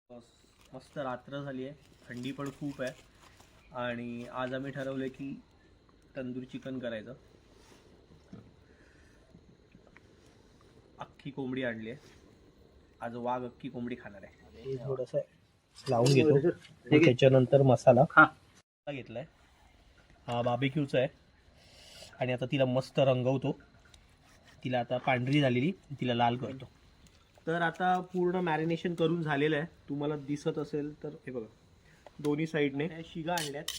मस्त रात्र झाली आहे, थंडी पण खूप आहे आणि आज आम्ही ठरवलं की तंदूर चिकन करायचं. अख्खी कोंबडी आणली आहे आज, वाघ अख्खी कोंबडी खाणार आहे. थोडंसं लावून घेतो, त्याच्यानंतर मसाला घेतलाय, हा बार्बिक्यूचा आहे आणि आता तिला मस्त रंगवतो. तिला आता पांढरी झालेली तिला लाल करतो. तर आता पूर्ण मॅरिनेशन करून झालेलं आहे, तुम्हाला दिसत असेल तर हे बघा, दोन्ही साईडने शिगा आणल्यात.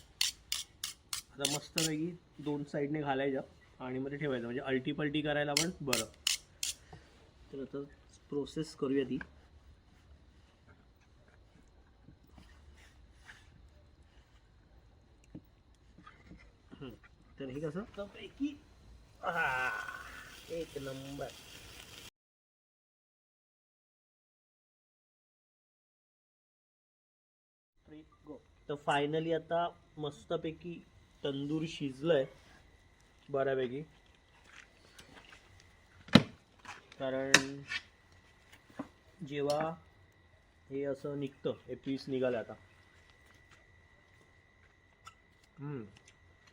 आता मस्तपैकी दोन साईडने घालायच्या आणि मध्ये ठेवायचं, म्हणजे अल्टी पल्टी करायला पण बरं. तर आता प्रोसेस करूया ती. तर हे कसं पैकी एक नंबर. तर फायनली आता मस्तपैकी तंदूर शिजलंय बऱ्यापैकी, कारण जेव्हा हे असं निघतं, हे पीस निघालं आता.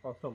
ऑसम.